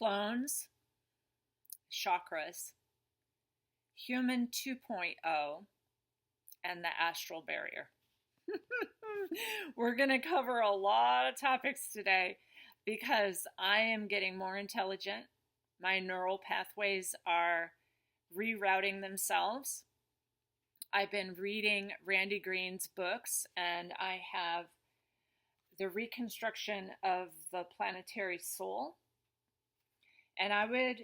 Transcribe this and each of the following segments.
clones, chakras, human 2.0, and the astral barrier. We're going to cover a lot of topics today because I am getting more intelligent. My neural pathways are rerouting themselves. I've been reading Randi Green's books, and I have the Reconstruction of the Planetary Soul. And I would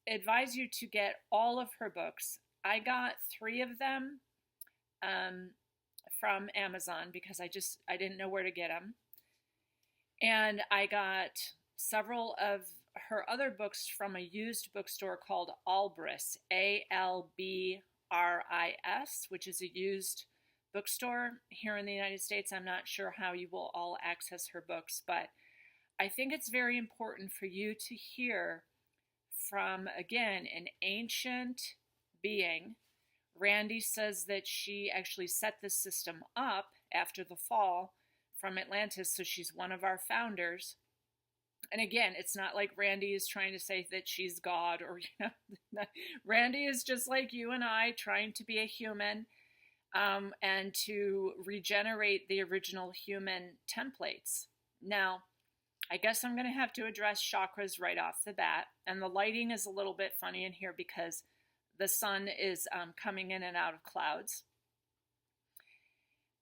advise you to get all of her books. I got 3 of them from Amazon because I didn't know where to get them. And I got several of her other books from a used bookstore called Albris, Albris, which is a used bookstore here in the United States. I'm not sure how you will all access her books, but I think it's very important for you to hear from, again, an ancient being. Randi says that she actually set this system up after the fall from Atlantis, so she's one of our founders. And again, it's not like Randi is trying to say that she's God or, Randi is just like you and I, trying to be a human and to regenerate the original human templates. Now, I guess I'm going to have to address chakras right off the bat. And the lighting is a little bit funny in here because the sun is coming in and out of clouds.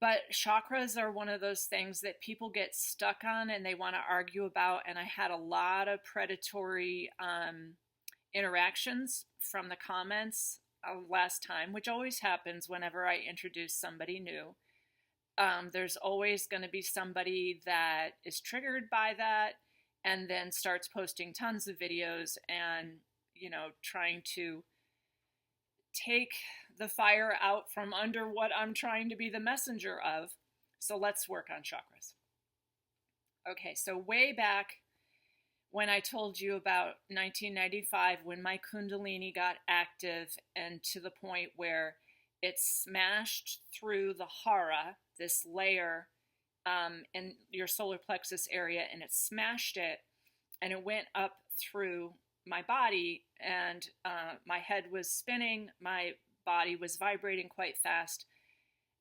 But chakras are one of those things that people get stuck on and they want to argue about. And I had a lot of predatory interactions from the comments last time, which always happens whenever I introduce somebody new. There's always going to be somebody that is triggered by that and then starts posting tons of videos and, trying to take the fire out from under what I'm trying to be the messenger of. So let's work on chakras. Okay, so way back when I told you about 1995, when my kundalini got active and to the point where it smashed through the hara, this layer in your solar plexus area, and it smashed it, and it went up through my body, and my head was spinning, my body was vibrating quite fast.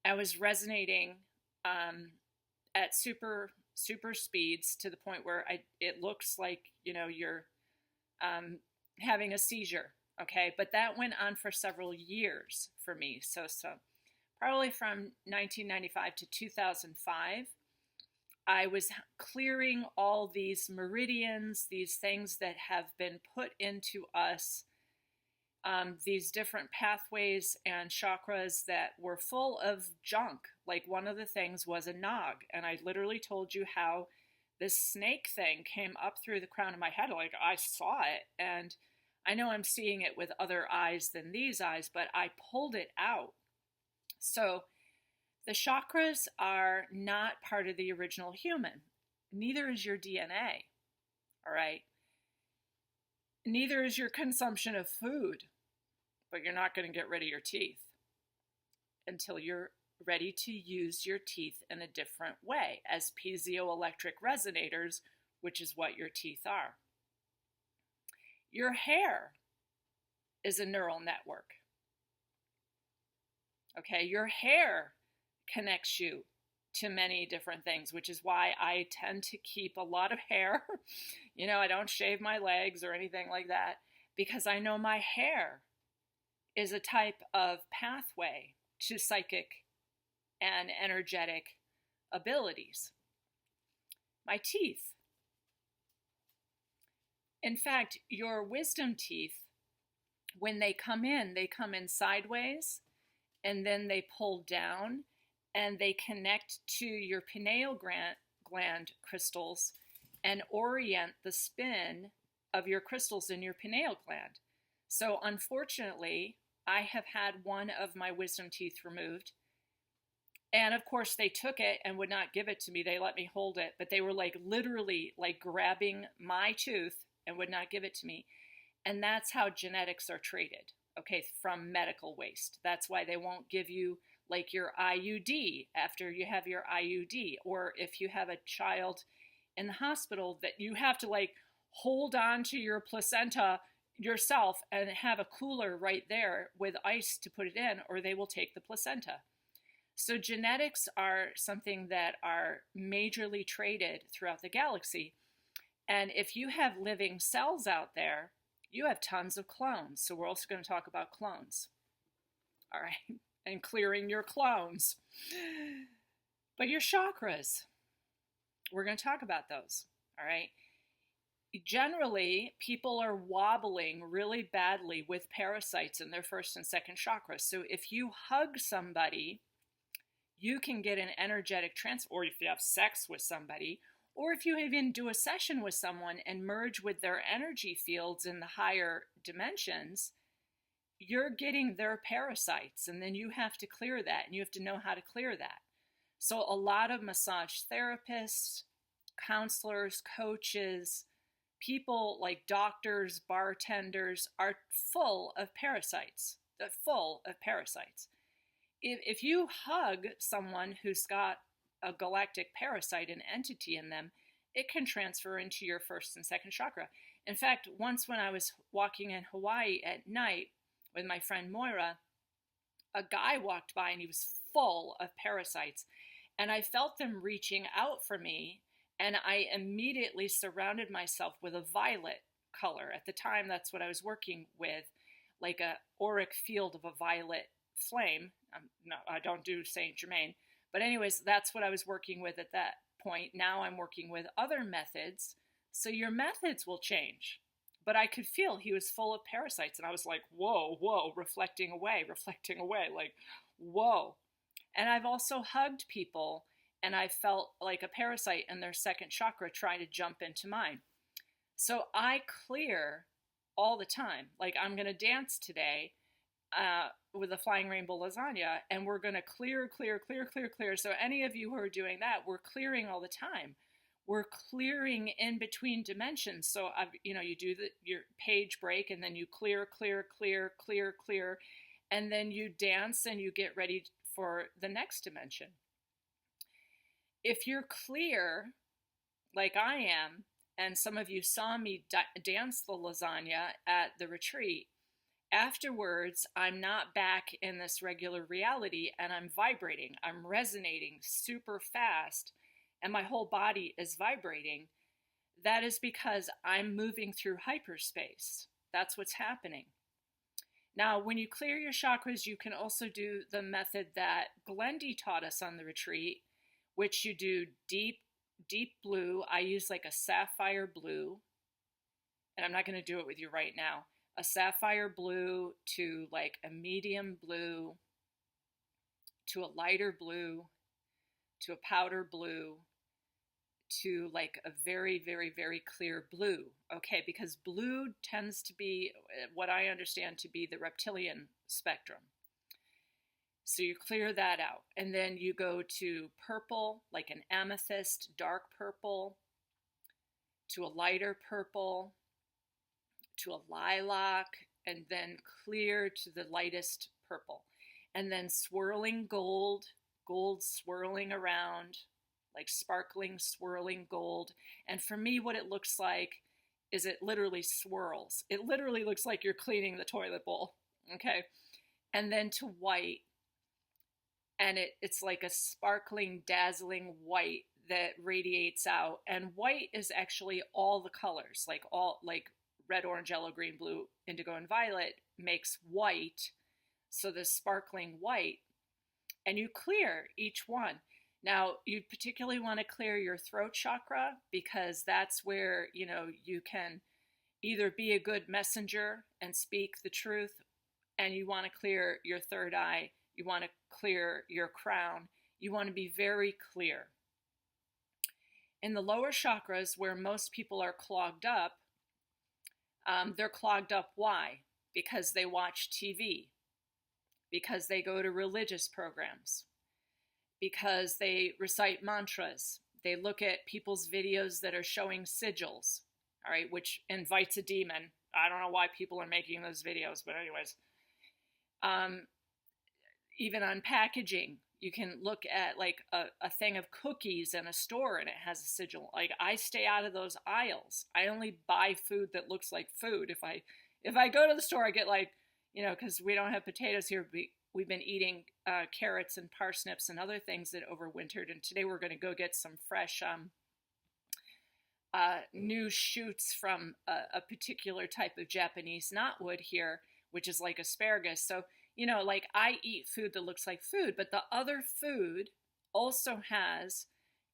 I was resonating at super speeds to the point where it looks like, you're having a seizure, okay? But that went on for several years for me. So probably from 1995 to 2005, I was clearing all these meridians, these things that have been put into us, these different pathways and chakras that were full of junk. Like one of the things was a nog, and I literally told you how this snake thing came up through the crown of my head. Like I saw it, and I know I'm seeing it with other eyes than these eyes, but I pulled it out. So the chakras are not part of the original human. Neither is your DNA, all right? Neither is your consumption of food, but you're not going to get rid of your teeth until you're ready to use your teeth in a different way as piezoelectric resonators, which is what your teeth are. Your hair is a neural network. Okay, your hair connects you to many different things, which is why I tend to keep a lot of hair. I don't shave my legs or anything like that because I know my hair is a type of pathway to psychic and energetic abilities. My teeth. In fact, your wisdom teeth, when they come in sideways, and then they pull down, and they connect to your pineal gland crystals and orient the spin of your crystals in your pineal gland. So unfortunately, I have had one of my wisdom teeth removed. And of course, they took it and would not give it to me. They let me hold it, but they were literally grabbing my tooth and would not give it to me. And that's how genetics are treated, okay, from medical waste. That's why they won't give you your IUD after you have your IUD, or if you have a child in the hospital that you have to hold on to your placenta yourself and have a cooler right there with ice to put it in, or they will take the placenta. So genetics are something that are majorly traded throughout the galaxy. And if you have living cells out there, you have tons of clones. So we're also going to talk about clones. All right. And clearing your clones. But your chakras, we're going to talk about those. All right. Generally, people are wobbling really badly with parasites in their first and second chakras. So if you hug somebody, you can get an energetic transfer, or if you have sex with somebody, or if you even do a session with someone and merge with their energy fields in the higher dimensions, you're getting their parasites, and then you have to clear that, and you have to know how to clear that. So a lot of massage therapists, counselors, coaches, people like doctors, bartenders are full of parasites. They're full of parasites. If you hug someone who's got a galactic parasite, an entity in them, it can transfer into your first and second chakra. In fact, once when I was walking in Hawaii at night with my friend Moira, a guy walked by and he was full of parasites. And I felt them reaching out for me, and I immediately surrounded myself with a violet color. At the time, that's what I was working with, like a auric field of a violet flame. No, I don't do Saint Germain. But anyways, that's what I was working with at that point. Now I'm working with other methods. So your methods will change. But I could feel he was full of parasites. And I was like, whoa, whoa, reflecting away, like, whoa. And I've also hugged people, and I felt like a parasite in their second chakra trying to jump into mine. So I clear all the time. Like, I'm going to dance today with a flying rainbow lasagna, and we're going to clear. So any of you who are doing that, we're clearing all the time. We're clearing in between dimensions. So you do your page break, and then you clear, and then you dance and you get ready for the next dimension. If you're clear, like I am, and some of you saw me dance the lasagna at the retreat, afterwards, I'm not back in this regular reality, and I'm vibrating. I'm resonating super fast, and my whole body is vibrating. That is because I'm moving through hyperspace. That's what's happening. Now, when you clear your chakras, you can also do the method that Glendy taught us on the retreat, which you do deep blue. I use like a sapphire blue, and I'm not going to do it with you right now. A sapphire blue to like a medium blue, to a lighter blue, to a powder blue, to like a very, very, very clear blue. Okay, because blue tends to be what I understand to be the reptilian spectrum. So you clear that out. And then you go to purple, like an amethyst, dark purple, to a lighter purple, to a lilac, and then clear to the lightest purple. And then swirling gold swirling around, like sparkling, swirling gold. And for me, what it looks like is it literally swirls. It literally looks like you're cleaning the toilet bowl, okay? And then to white, and it's like a sparkling, dazzling white that radiates out. And white is actually all the colors, like red, orange, yellow, green, blue, indigo, and violet makes white. So the sparkling white, and you clear each one. Now, you particularly want to clear your throat chakra, because that's where, you can either be a good messenger and speak the truth, and you want to clear your third eye. You want to clear your crown. You want to be very clear. In the lower chakras, where most people are clogged up, they're clogged up. Why? Because they watch TV, because they go to religious programs, because they recite mantras. They look at people's videos that are showing sigils, all right, which invites a demon. I don't know why people are making those videos, but anyways. Even on packaging, You can look at like a thing of cookies in a store and it has a sigil. Like, I stay out of those aisles. I only buy food that looks like food. If I go to the store, I get like, because we don't have potatoes here. We've been eating carrots and parsnips and other things that overwintered. And today we're going to go get some fresh new shoots from a particular type of Japanese knotwood here, which is like asparagus. So, like, I eat food that looks like food, but the other food also has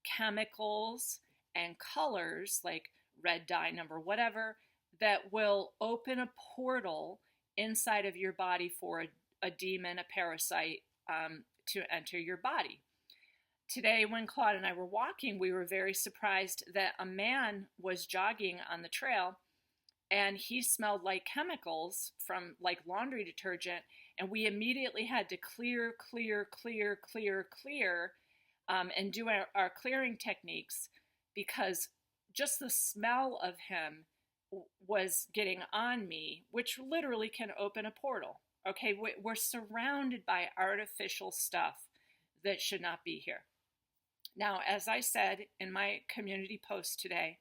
chemicals and colors, like red dye number, whatever, that will open a portal inside of your body for a demon, a parasite, to enter your body. Today, when Claude and I were walking, we were very surprised that a man was jogging on the trail and he smelled like chemicals from like laundry detergent. And we immediately had to clear, and do our clearing techniques, because just the smell of him was getting on me, which literally can open a portal. Okay, we're surrounded by artificial stuff that should not be here. Now, as I said in my community post today,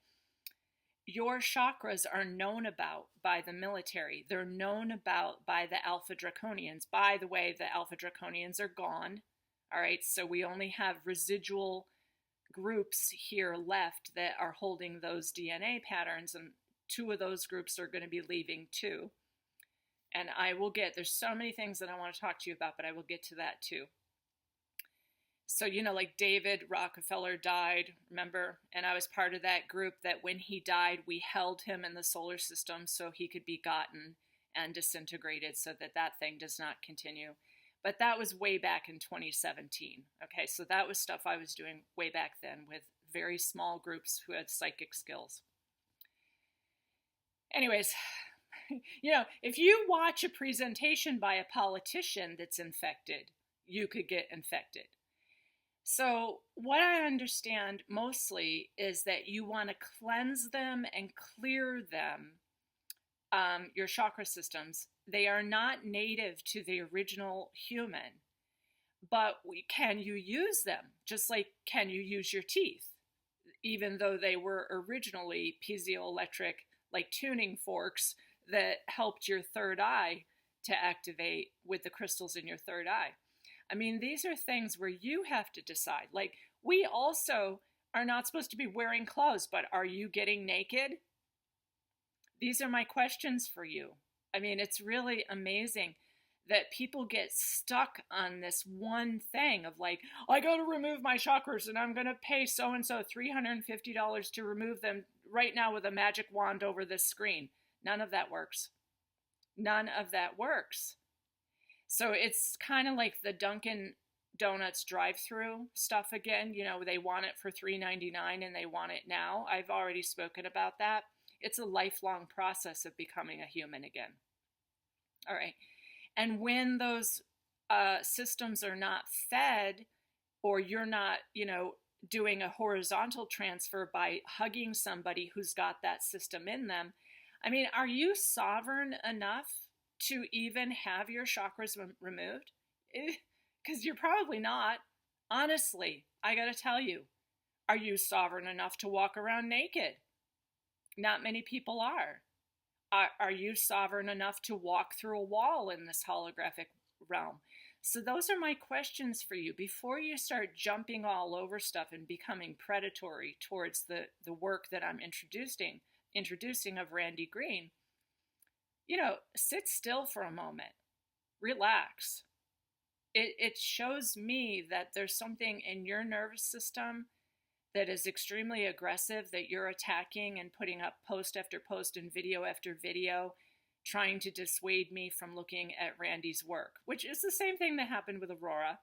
your chakras are known about by the military. They're known about by the Alpha Draconians. By the way, the Alpha Draconians are gone. All right, so we only have residual groups here left that are holding those DNA patterns, and 2 of those groups are going to be leaving too. And there's so many things that I want to talk to you about, but I will get to that too. So, like David Rockefeller died, remember? And I was part of that group that when he died, we held him in the solar system so he could be gotten and disintegrated so that thing does not continue. But that was way back in 2017. Okay, so that was stuff I was doing way back then with very small groups who had psychic skills. Anyways, if you watch a presentation by a politician that's infected, you could get infected. So what I understand mostly is that you want to cleanse them and clear them, your chakra systems. They are not native to the original human, but can you use them? Just like, can you use your teeth? Even though they were originally piezoelectric, like tuning forks that helped your third eye to activate with the crystals in your third eye. I mean, these are things where you have to decide. Like, we also are not supposed to be wearing clothes, but are you getting naked? These are my questions for you. I mean, it's really amazing that people get stuck on this one thing of like, I got to remove my chakras and I'm going to pay so-and-so $350 to remove them right now with a magic wand over this screen. None of that works. None of that works. So it's kind of like the Dunkin' Donuts drive-through stuff again. They want it for $3.99 and they want it now. I've already spoken about that. It's a lifelong process of becoming a human again. All right. And when those systems are not fed, or you're not, doing a horizontal transfer by hugging somebody who's got that system in them, I mean, are you sovereign enough to even have your chakras removed? Because you're probably not. Honestly, I got to tell you, are you sovereign enough to walk around naked? Not many people are. Are you sovereign enough to walk through a wall in this holographic realm? So those are my questions for you before you start jumping all over stuff and becoming predatory towards the work that I'm introducing of Randi Green. Sit still for a moment. Relax. It shows me that there's something in your nervous system that is extremely aggressive, that you're attacking and putting up post after post and video after video, trying to dissuade me from looking at Randi's work, which is the same thing that happened with Aurora.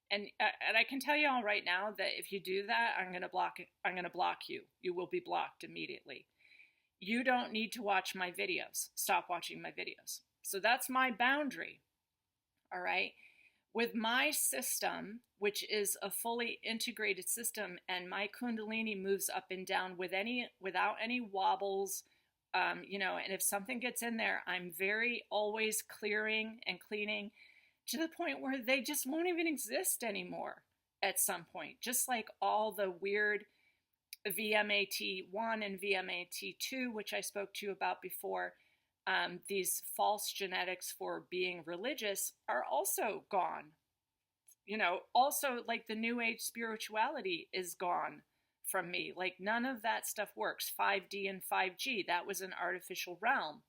And I can tell you all right now that if you do that, I'm going to block you. You will be blocked immediately. You don't need to watch my videos. Stop watching my videos. So that's my boundary. All right. With my system, which is a fully integrated system, and my kundalini moves up and down without any wobbles, and if something gets in there, I'm very always clearing and cleaning. to the point where they just won't even exist anymore at some point. Just like all the weird VMAT1 and VMAT2, which I spoke to you about before, these false genetics for being religious are also gone. Also like the New Age spirituality is gone from me. Like none of that stuff works. 5D and 5G, that was an artificial realm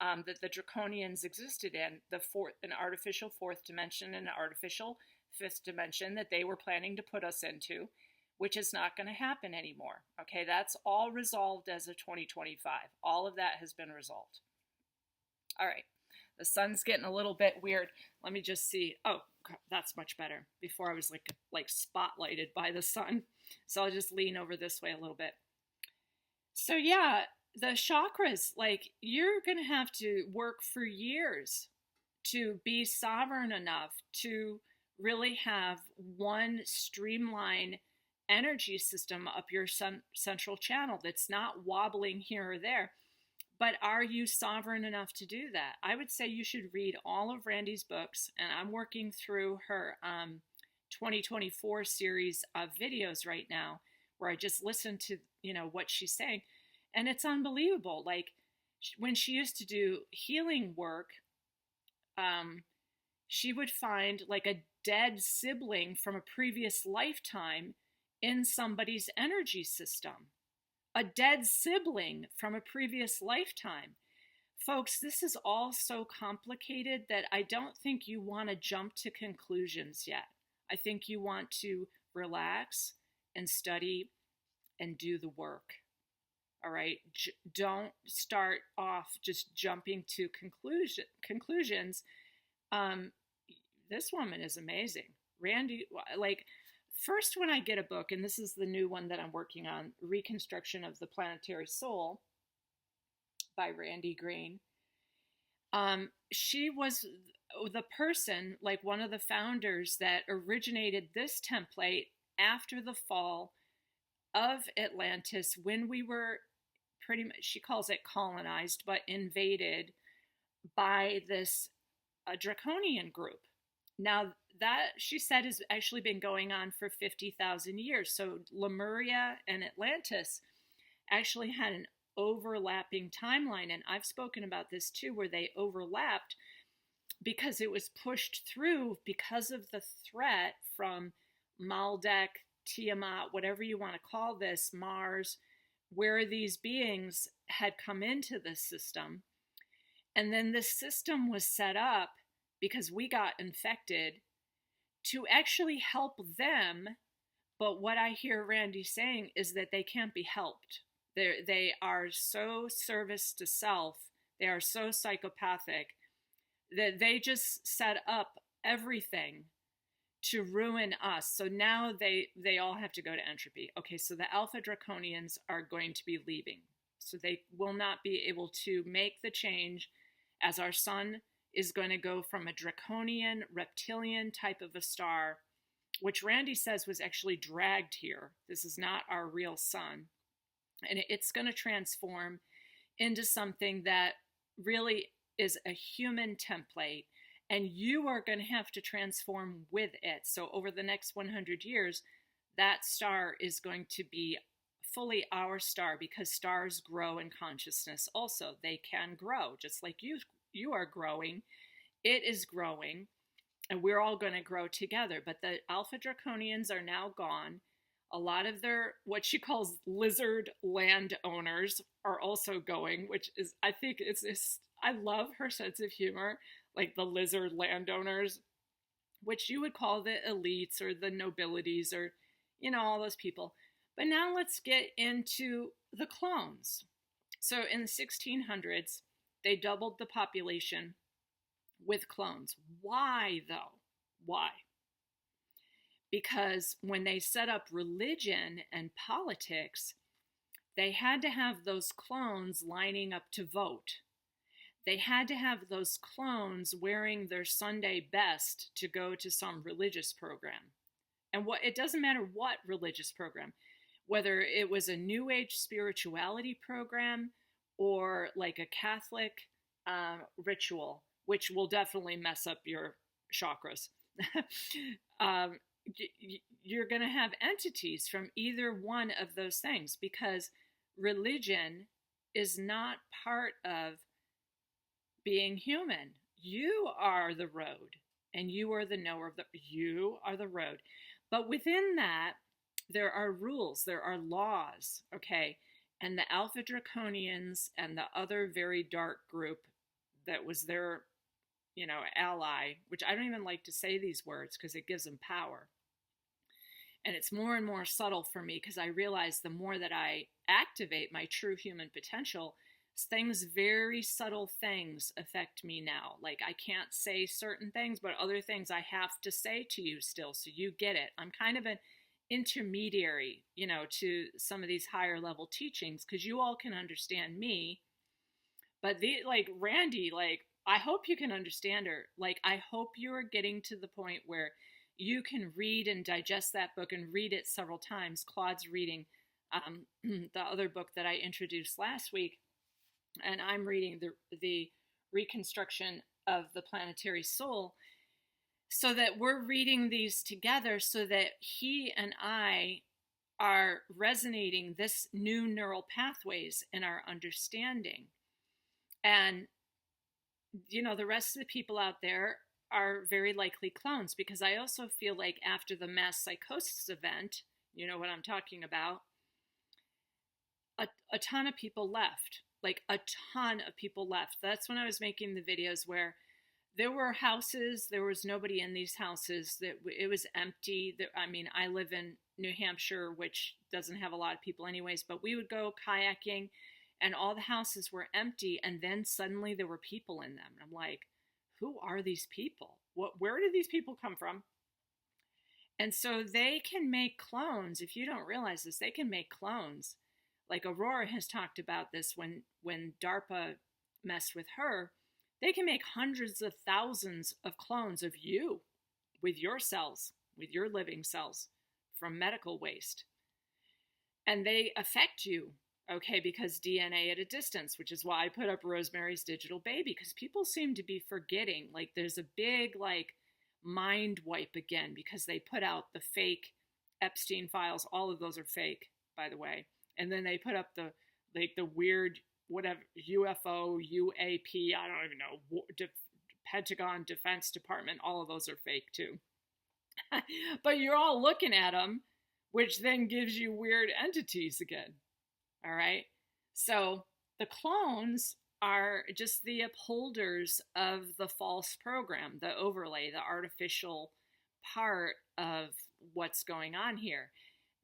that the draconians existed in, an artificial fourth dimension and an artificial fifth dimension that they were planning to put us into, which is not going to happen anymore. Okay, that's all resolved as of 2025. All of that has been resolved. All right, the sun's getting a little bit weird. Let me just see. Oh, that's much better. Before I was like spotlighted by the sun. So I'll just lean over this way a little bit. So yeah, the chakras, like you're going to have to work for years to be sovereign enough to really have one streamlined energy system up your central channel that's not wobbling here or there. But are you sovereign enough to do that? I would say you should read all of Randi's books, and I'm working through her 2024 series of videos right now where I just listen to, what she's saying. And it's unbelievable. Like when she used to do healing work, she would find like a dead sibling from a previous lifetime in somebody's energy system. A dead sibling from a previous lifetime. Folks, this is all so complicated that I don't think you want to jump to conclusions yet. I think you want to relax and study and do the work. All right? Don't start off just jumping to conclusions. This woman is amazing. Randi, first, when I get a book, and this is the new one that I'm working on, Reconstruction of the Planetary Soul by Randi Green, she was the person, like one of the founders that originated this template after the fall of Atlantis, when we were pretty much, she calls it colonized, but invaded by this draconian group. Now, that, she said, has actually been going on for 50,000 years. So Lemuria and Atlantis actually had an overlapping timeline. And I've spoken about this too, where they overlapped because it was pushed through because of the threat from Maldek, Tiamat, whatever you want to call this, Mars, where these beings had come into the system. And then the system was set up because we got infected to actually help them. But what I hear Randi saying is that they can't be helped. They are so service to self. They are so psychopathic that they just set up everything to ruin us. So now they all have to go to entropy. Okay, so the Alpha Draconians are going to be leaving. So they will not be able to make the change, as our sun is going to go from a draconian, reptilian type of a star, which Randi says was actually dragged here. This is not our real sun. And it's going to transform into something that really is a human template. And you are going to have to transform with it. So over the next 100 years, that star is going to be fully our star, because stars grow in consciousness also. They can grow, just like you are growing. It is growing, and we're all going to grow together. But the Alpha Draconians are now gone. A lot of their, what she calls lizard landowners, are also going, which is, I think I love her sense of humor, like the lizard landowners, which you would call the elites or the nobilities or, all those people. But now let's get into the clones. So in the 1600s, they doubled the population with clones. Why, though? Why? Because when they set up religion and politics, they had to have those clones lining up to vote. They had to have those clones wearing their Sunday best to go to some religious program. And it doesn't matter what religious program, whether it was a New Age spirituality program or like a Catholic ritual, which will definitely mess up your chakras. You're going to have entities from either one of those things, because religion is not part of being human. You are the road, and you are the knower of you are the road. But within that, there are rules, there are laws, okay? And the Alpha Draconians and the other very dark group that was their, ally, which I don't even like to say these words because it gives them power. And it's more and more subtle for me, because I realize the more that I activate my true human potential, things, very subtle things affect me now. Like, I can't say certain things, but other things I have to say to you still, so you get it. I'm kind of an intermediary, to some of these higher level teachings, because you all can understand me. But Randi, I hope you can understand her. I hope you are getting to the point where you can read and digest that book and read it several times. Claude's reading the other book that I introduced last week, and I'm reading the Reconstruction of the Planetary Soul, so that we're reading these together, so that he and I are resonating this new neural pathways in our understanding. And, the rest of the people out there are very likely clones, because I also feel like after the mass psychosis event, you know what I'm talking about, a ton of people left. A ton of people left. That's when I was making the videos where there were houses, there was nobody in these houses, that it was empty. I live in New Hampshire, which doesn't have a lot of people anyways, but we would go kayaking and all the houses were empty, and then suddenly there were people in them. And I'm like, who are these people? Where did these people come from? And so they can make clones. If you don't realize this, they can make clones. Like Aurora has talked about this when DARPA messed with her. They can make hundreds of thousands of clones of you with your cells, with your living cells from medical waste. And they affect you, okay, because DNA at a distance, which is why I put up Rosemary's Digital Baby, because people seem to be forgetting. There's a big, mind wipe again, because they put out the fake Epstein files. All of those are fake, by the way. And then they put up the weird, whatever, UFO, UAP, I don't even know, Pentagon Defense Department, all of those are fake too. But you're all looking at them, which then gives you weird entities again. All right? So the clones are just the upholders of the false program, the overlay, the artificial part of what's going on here.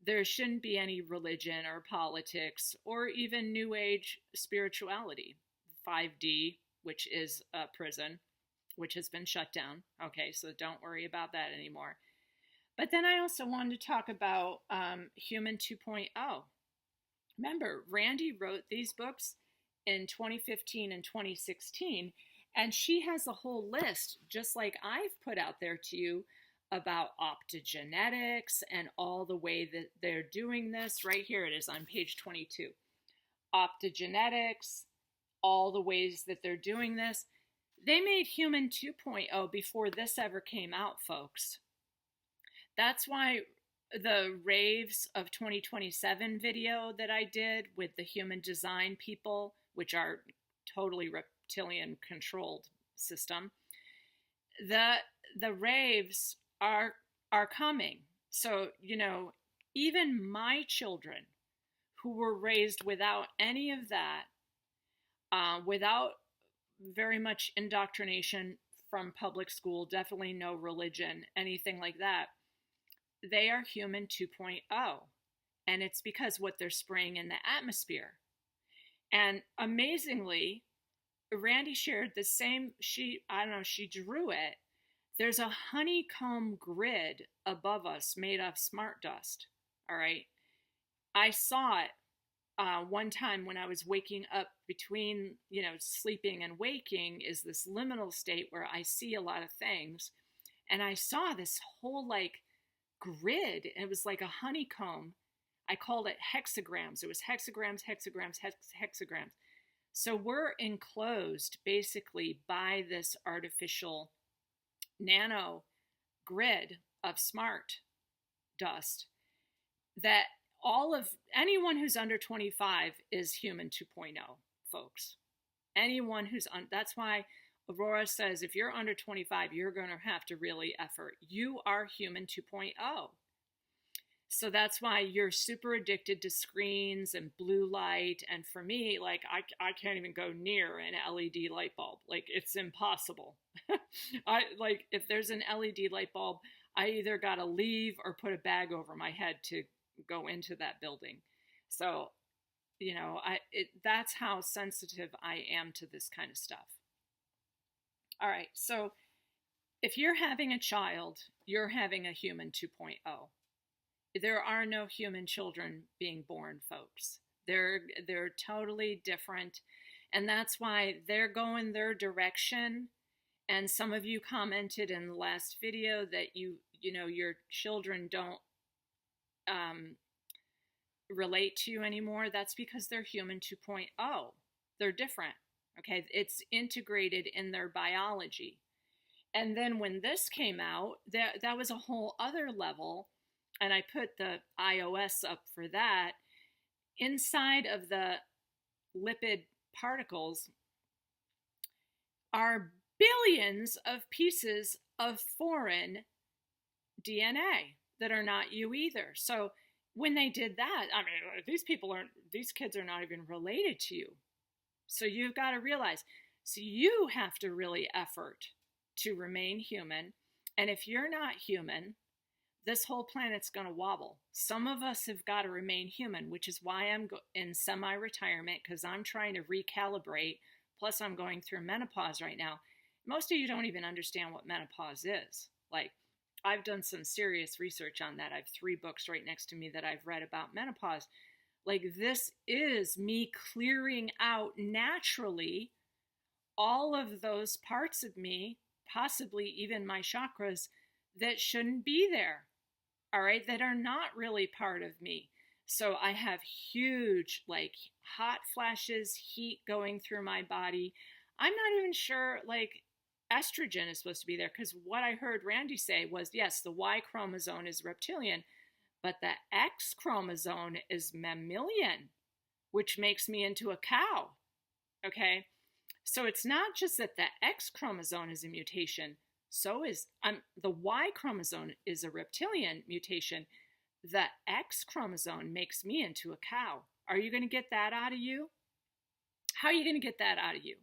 There shouldn't be any religion or politics or even New Age spirituality. 5D, which is a prison, which has been shut down. Okay, so don't worry about that anymore. But then I also wanted to talk about Human 2.0. Remember, Randi wrote these books in 2015 and 2016, and she has a whole list, just like I've put out there to you, about optogenetics and all the way that they're doing this. Right here it is on page 22. Optogenetics, all the ways that they're doing this. They made Human 2.0 before this ever came out, folks. That's why the Raves of 2027 video that I did with the human design people, which are totally reptilian controlled system, the raves are coming. So, even my children who were raised without any of that, without very much indoctrination from public school, definitely no religion, anything like that, they are Human 2.0. And it's because what they're spraying in the atmosphere. And amazingly, Randi shared the same, she drew it. There's a honeycomb grid above us made of smart dust. All right. I saw it one time when I was waking up between, sleeping and waking, is this liminal state where I see a lot of things. And I saw this whole grid. It was like a honeycomb. I called it hexagrams. It was hexagrams, hexagrams, hexagrams. So we're enclosed basically by this artificial nano grid of smart dust, that anyone who's under 25 is human 2.0, folks. Anyone who's that's why Aurora says if you're under 25, you're going to have to really effort. You are human 2.0. So that's why you're super addicted to screens and blue light. And for me, like, I can't even go near an LED light bulb. Like, it's impossible. If there's an LED light bulb, I either got to leave or put a bag over my head to go into that building. So, that's how sensitive I am to this kind of stuff. All right. So if you're having a child, you're having a human 2.0. There are no human children being born, folks. They're totally different. And that's why they're going their direction. And some of you commented in the last video that your children don't relate to you anymore. That's because they're human 2.0. They're different. Okay, it's integrated in their biology. And then when this came out, that was a whole other level. And I put the iOS up for that. Inside of the lipid particles are billions of pieces of foreign DNA that are not you either. So when they did that, I mean, these kids are not even related to you. So you've got to realize, so you have to really effort to remain human. And if you're not human, this whole planet's going to wobble. Some of us have got to remain human, which is why I'm in semi-retirement, because I'm trying to recalibrate. Plus, I'm going through menopause right now. Most of you don't even understand what menopause is. Like, I've done some serious research on that. I have 3 books right next to me that I've read about menopause. Like, this is me clearing out naturally all of those parts of me, possibly even my chakras, that shouldn't be there. All right, that are not really part of me. So I have huge, like, hot flashes, heat going through my body. I'm not even sure, like, estrogen is supposed to be there, because what I heard Randi say was, yes, the Y chromosome is reptilian, but the X chromosome is mammalian, which makes me into a cow. Okay, so it's not just that the X chromosome is a mutation. So is the Y chromosome is a reptilian mutation. The X chromosome makes me into a cow. Are you going to get that out of you? How are you going to get that out of you?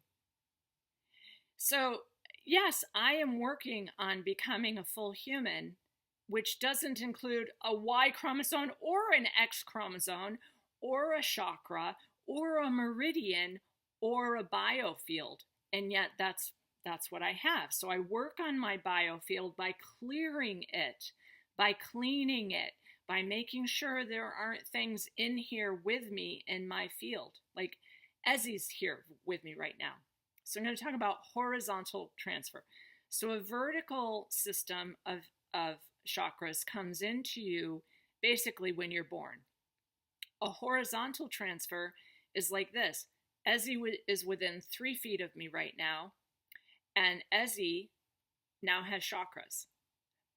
So, yes, I am working on becoming a full human, which doesn't include a Y chromosome or an X chromosome or a chakra or a meridian or a biofield. And yet that's what I have. So I work on my biofield by clearing it, by cleaning it, by making sure there aren't things in here with me in my field. Like Ezzy's here with me right now. So I'm going to talk about horizontal transfer. So a vertical system of chakras comes into you basically when you're born. A horizontal transfer is like this. Ezzy is within 3 feet of me right now. And Ezzy now has chakras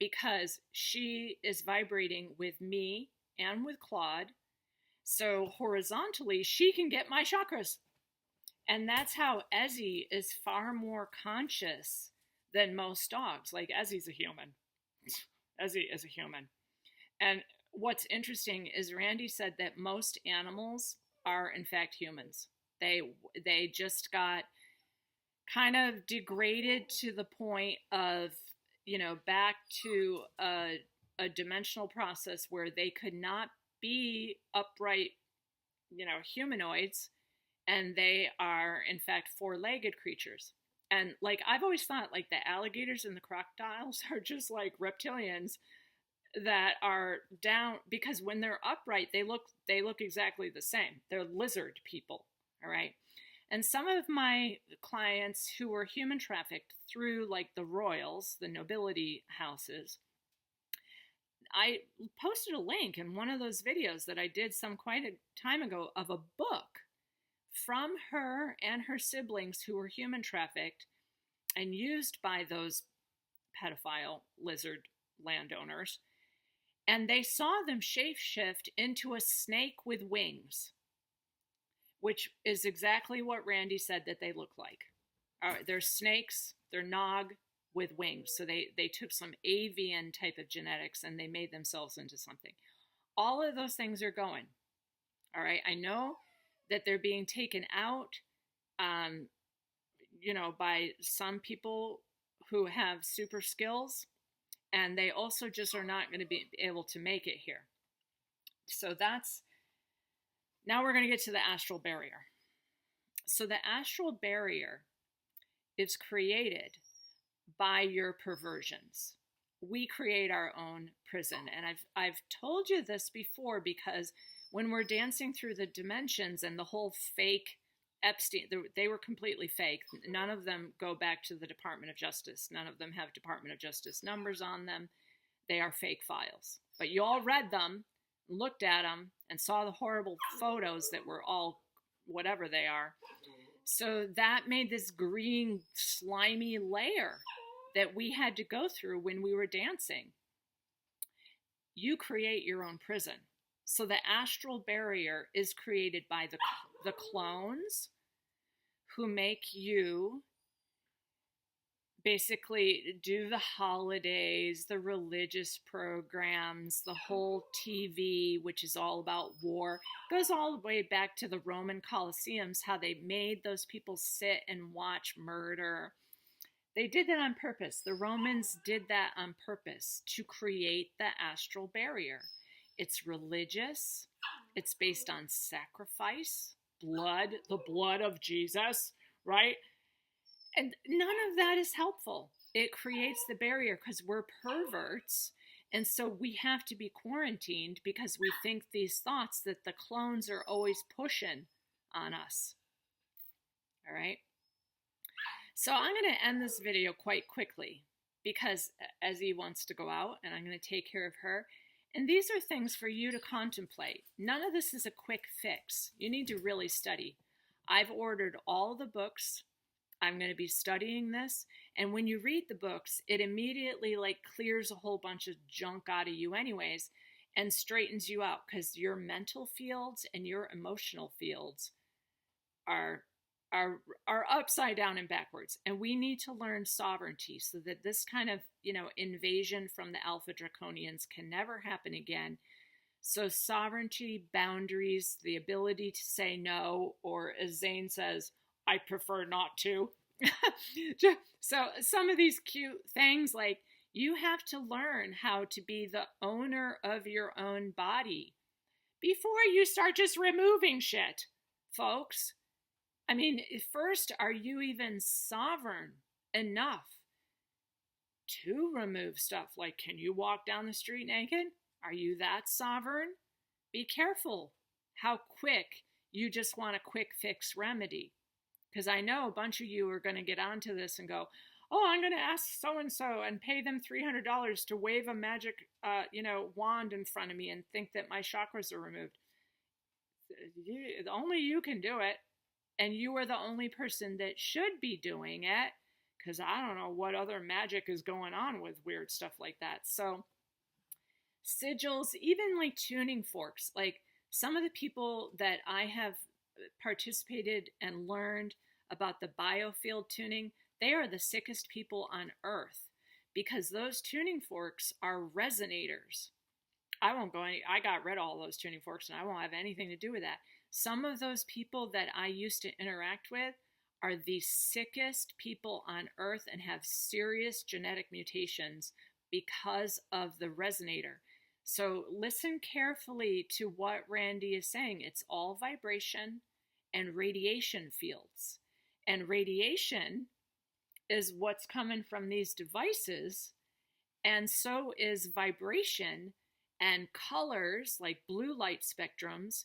because she is vibrating with me and with Claude. So horizontally, she can get my chakras. And that's how Ezzy is far more conscious than most dogs. Like, Ezzy's a human. Ezzy is a human. And what's interesting is Randi said that most animals are, in fact, humans. They just got kind of degraded to the point of, back to a dimensional process where they could not be upright, humanoids, and they are, in fact, 4-legged creatures. And, like, I've always thought, like, the alligators and the crocodiles are just like reptilians that are down, because when they're upright, they look exactly the same. They're lizard people, all right? And some of my clients who were human trafficked through, like, the royals, the nobility houses, I posted a link in one of those videos that I did quite a time ago of a book from her and her siblings who were human trafficked and used by those pedophile lizard landowners. And they saw them shapeshift into a snake with wings, which is exactly what Randi said that they look like. They're snakes, they're nog with wings. So they took some avian type of genetics and they made themselves into something. All of those things are going. All right. I know that they're being taken out, by some people who have super skills, and they also just are not going to be able to make it here. So now we're going to get to the astral barrier. So the astral barrier is created by your perversions. We create our own prison. And I've told you this before, because when we're dancing through the dimensions and the whole fake Epstein, they were completely fake. None of them go back to the Department of Justice. None of them have Department of Justice numbers on them. They are fake files. But you all read them, looked at them, and saw the horrible photos that were all whatever they are. So that made this green, slimy layer that we had to go through when we were dancing. You create your own prison. So the astral barrier is created by the clones who make you basically do the holidays, the religious programs, the whole TV, which is all about war. It goes all the way back to the Roman Colosseums, how they made those people sit and watch murder. They did that on purpose. The Romans did that on purpose to create the astral barrier. It's religious. It's based on sacrifice, blood, the blood of Jesus, right? And none of that is helpful. It creates the barrier because we're perverts. And so we have to be quarantined because we think these thoughts that the clones are always pushing on us. All right. So I'm going to end this video quite quickly because Ezzy wants to go out and I'm going to take care of her. And these are things for you to contemplate. None of this is a quick fix. You need to really study. I've ordered all the books. I'm going to be studying this. And when you read the books, it immediately clears a whole bunch of junk out of you anyways and straightens you out because your mental fields and your emotional fields are upside down and backwards. And we need to learn sovereignty so that this kind of, invasion from the Alpha Draconians can never happen again. So sovereignty, boundaries, the ability to say no, or as Zane says, I prefer not to. So some of these cute things, like you have to learn how to be the owner of your own body before you start just removing shit, folks. I mean, first, are you even sovereign enough to remove stuff? Like, can you walk down the street naked? Are you that sovereign? Be careful how quick you just want a quick fix remedy. Because I know a bunch of you are going to get onto this and go, oh, I'm going to ask so-and-so and pay them $300 to wave a magic, wand in front of me and think that my chakras are removed. Only you can do it. And you are the only person that should be doing it, because I don't know what other magic is going on with weird stuff like that. So sigils, even like tuning forks, like some of the people that I have participated and learned about the biofield tuning, they are the sickest people on earth because those tuning forks are resonators. I got rid of all those tuning forks and I won't have anything to do with that. Some of those people that I used to interact with are the sickest people on earth and have serious genetic mutations because of the resonator. So listen carefully to what Randi is saying. It's all vibration and radiation fields. And radiation is what's coming from these devices. And so is vibration and colors like blue light spectrums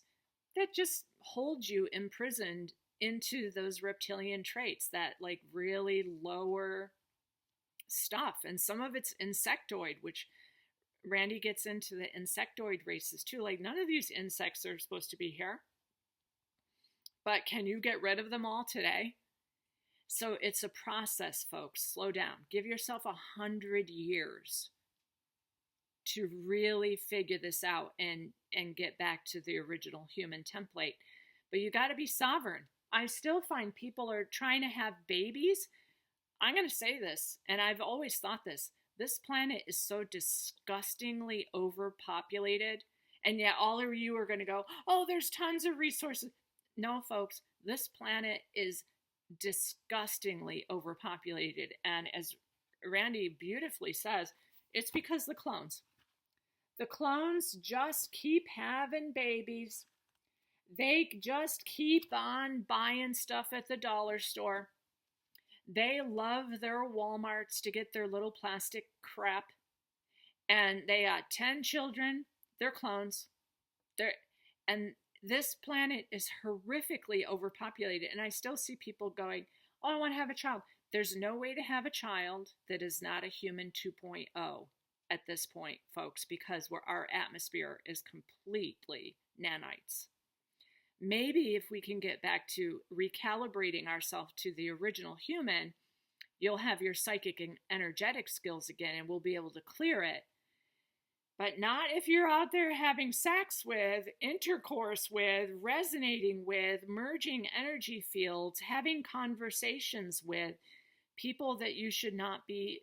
that just hold you imprisoned into those reptilian traits, that like really lower stuff. And some of it's insectoid, which Randi gets into the insectoid races too. Like none of these insects are supposed to be here. But can you get rid of them all today? So it's a process, folks. Slow down. Give yourself 100 years to really figure this out and get back to the original human template. But you got to be sovereign. I still find people are trying to have babies. I'm going to say this, and I've always thought this. This planet is so disgustingly overpopulated, and yet all of you are going to go, oh, there's tons of resources. No, folks, this planet is disgustingly overpopulated. And as Randi beautifully says, it's because the clones just keep having babies. They just keep on buying stuff at the dollar store. They love their Walmarts to get their little plastic crap. And they got 10 children. They're clones. And this planet is horrifically overpopulated. And I still see people going, oh, I want to have a child. There's no way to have a child that is not a human 2.0 at this point, folks, because our atmosphere is completely nanites. Maybe if we can get back to recalibrating ourselves to the original human, you'll have your psychic and energetic skills again, and we'll be able to clear it. But not if you're out there having sex with, intercourse with, resonating with, merging energy fields, having conversations with people that you should not be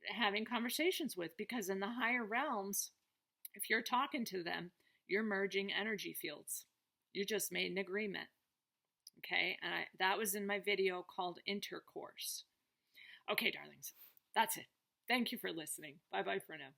having conversations with, because in the higher realms, if you're talking to them, you're merging energy fields. You just made an agreement. Okay, and that was in my video called Intercourse. Okay, darlings, that's it. Thank you for listening. Bye-bye for now.